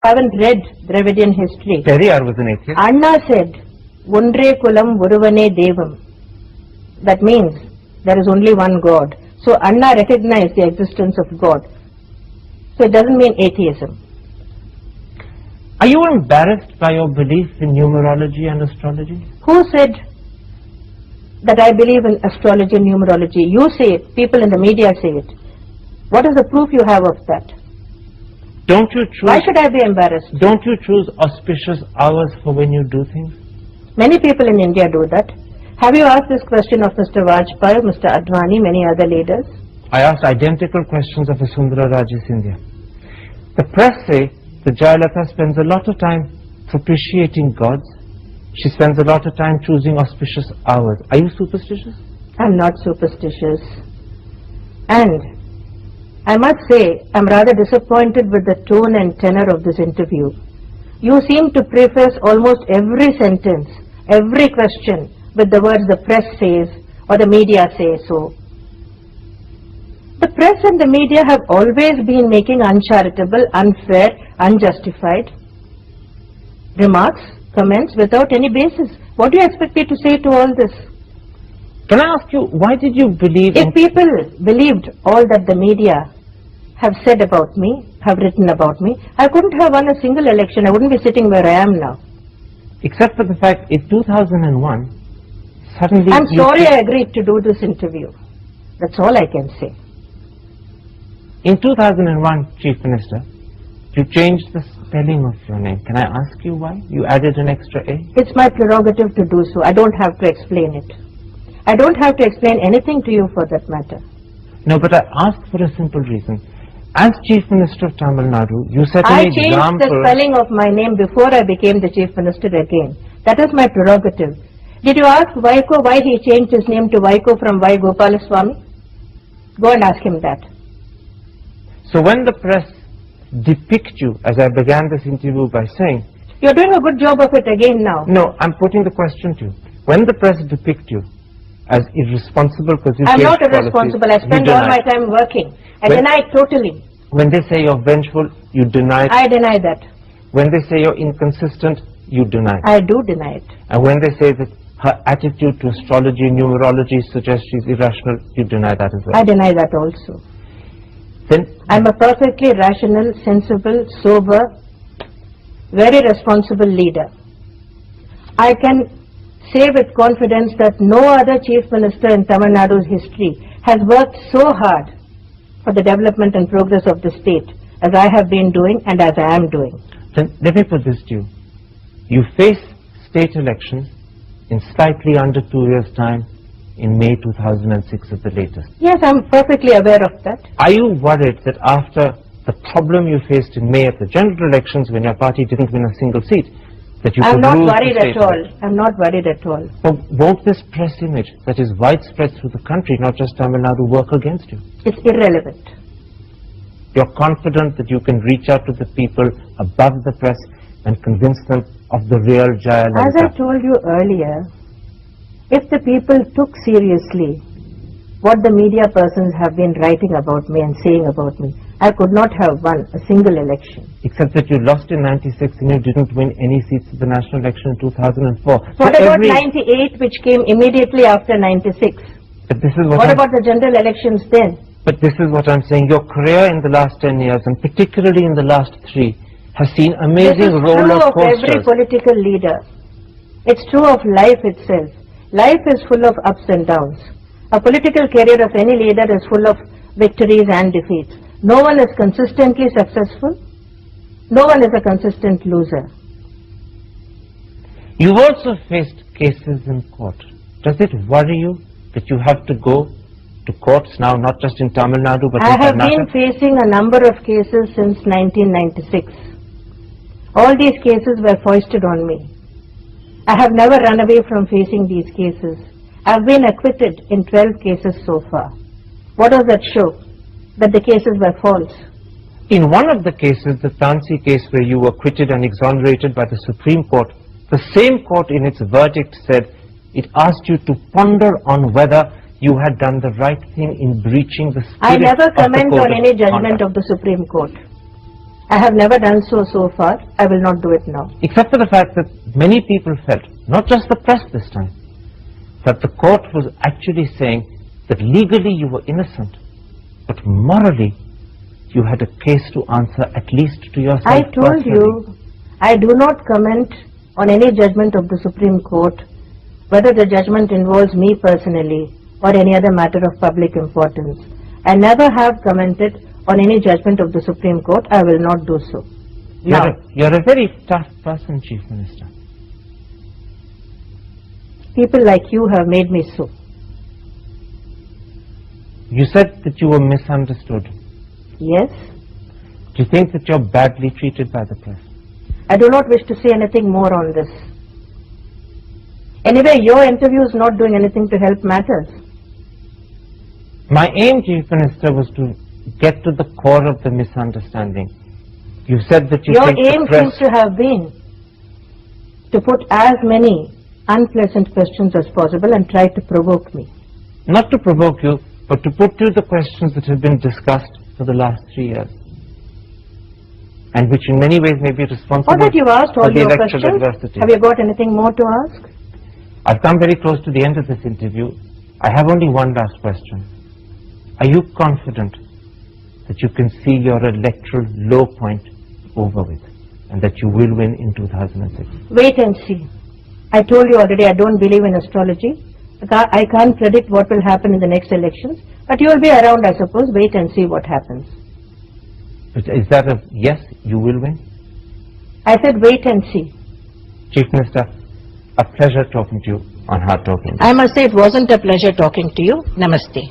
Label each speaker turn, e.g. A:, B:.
A: haven't read Dravidian history.
B: Periyar was an atheist.
A: Anna said, Undre kulam uruvane devam. That means there is only one God. So Anna recognized the existence of God. So it doesn't mean atheism.
B: Are you embarrassed by your belief in numerology and astrology?
A: Who said that I believe in astrology and numerology? You say it. People in the media say it. What is the proof you have of that?
B: Don't you choose?
A: Why should I be embarrassed?
B: Don't you choose auspicious hours for when you do things?
A: Many people in India do that. Have you asked this question of Mr. Vajpayee, Mr. Advani, many other leaders?
B: I asked identical questions of Vasundhara Raje Scindia. The press say that Jayalalitha spends a lot of time propitiating gods. She spends a lot of time choosing auspicious hours. Are you superstitious?
A: I'm not superstitious. And I must say, I'm rather disappointed with the tone and tenor of this interview. You seem to preface almost every sentence, every question with the words the press says or the media say so. The press and the media have always been making uncharitable, unfair, unjustified remarks, comments without any basis. What do you expect me to say to all this?
B: Can I ask you, why did you believe
A: If people believed all that the media have said about me, have written about me, I couldn't have won a single election. I wouldn't be sitting where I am now.
B: Except for the fact in 2001, suddenly...
A: I'm sorry I agreed to do this interview. That's all I can say.
B: In 2001, Chief Minister, you changed the spelling of your name. Can I ask you why? You added an extra A?
A: It's my prerogative to do so. I don't have to explain it. I don't have to explain anything to you for that matter.
B: No, but I asked for a simple reason. As Chief Minister of Tamil Nadu, you set an
A: I
B: example...
A: changed the spelling of my name before I became the Chief Minister again. That is my prerogative. Did you ask Vaiko why he changed his name to Vaiko from Y. Gopalaswamy? Go and ask him that.
B: So when the press depict you, as I began this interview by saying...
A: You're doing a good job of it again now.
B: No, I'm putting the question to you. When the press depict you as irresponsible because you
A: I'm
B: changed
A: not irresponsible.
B: policies,
A: I spend
B: you
A: all
B: deny
A: my time working. I
B: When-
A: deny it totally.
B: When they say you're vengeful, you deny it.
A: I deny that.
B: When they say you're inconsistent, you deny it.
A: I do deny it.
B: And when they say that her attitude to astrology and numerology suggests she's irrational, you deny that as well.
A: I deny that also.
B: Then
A: I'm a perfectly rational, sensible, sober, very responsible leader. I can say with confidence that no other Chief Minister in Tamil Nadu's history has worked so hard for the development and progress of the state as I have been doing and as I am doing.
B: Then let me put this to you. You face state elections in slightly under 2 years' time in May 2006 at the latest.
A: Yes, I'm perfectly aware of that.
B: Are you worried that after the problem you faced in May at the general elections when your party didn't win a single seat, that you
A: I'm
B: could
A: not
B: lose the
A: worried
B: state
A: at all.
B: election?
A: I'm not worried at all.
B: But won't this press image that is widespread through the country, not just Tamil Nadu, work against you?
A: It's irrelevant.
B: You're confident that you can reach out to the people above the press and convince them of the real
A: As I
B: Jayalalitha.
A: told you earlier, if the people took seriously what the media persons have been writing about me and saying about me, I could not have won a single election.
B: Except that you lost in 96 and you didn't win any seats at the national election in 2004.
A: What about 98, which came immediately after 96?
B: But this is
A: What about the general elections then?
B: But this is what I'm saying. Your career in the last 10 years, and particularly in the last 3, has seen
A: This
B: amazing
A: is true
B: roller
A: of every
B: coasters.
A: political leader. It's true of life itself. Life is full of ups and downs. A political career of any leader is full of victories and defeats. No one is consistently successful. No one is a consistent loser.
B: You've also faced cases in court. Does it worry you that you have to go to courts now, not just in Tamil Nadu, but
A: I
B: in
A: have been
B: Karnataka?
A: facing a number of cases since 1996. All these cases were foisted on me. I have never run away from facing these cases. I have been acquitted in 12 cases so far. What does that show? That the cases were false.
B: In one of the cases, the Tansi case where you were acquitted and exonerated by the Supreme Court, the same court in its verdict said it asked you to ponder on whether you had done the right thing in breaching the spirit
A: I never
B: of the
A: comment
B: code
A: on
B: of
A: any judgment
B: conduct.
A: of the Supreme Court. I have never done so far. I will not do it now.
B: Except for the fact that many people felt, not just the press this time, that the court was actually saying that legally you were innocent, but morally you had a case to answer, at least to yourself
A: I told
B: personally.
A: you, I do not comment on any judgment of the Supreme Court, whether the judgment involves me personally or any other matter of public importance. I never have commented on any judgment of the Supreme Court. I will not do so. Now,
B: You're a very tough person, Chief Minister.
A: people like you have made me so.
B: You said that you were misunderstood.
A: Yes,
B: Do you think that you're badly treated by the press?
A: I do not wish to say anything more on this. Anyway, your interview is not doing anything to help matters.
B: My aim, Chief Minister, was to get to the core of the misunderstanding. You said that you
A: Your
B: think
A: aim
B: the press...
A: seems to have been to put as many unpleasant questions as possible and try to provoke me.
B: Not to provoke you, but to put to you the questions that have been discussed for the last 3 years, and which in many ways may be responsible
A: Or that you've asked
B: for
A: all
B: the
A: your
B: electoral
A: questions.
B: adversity.
A: Have you got anything more to ask?
B: I've come very close to the end of this interview. I have only one last question. Are you confident that you can see your electoral low point over with, and that you will win in 2006?
A: Wait and see. I told you already I don't believe in astrology. I can't predict what will happen in the next elections, but you will be around, I suppose. Wait and see what happens.
B: Is that a yes, you will win?
A: I said wait and see.
B: Chief Minister, a pleasure talking to you on Hard Talking.
A: I must say it wasn't a pleasure talking to you. Namaste.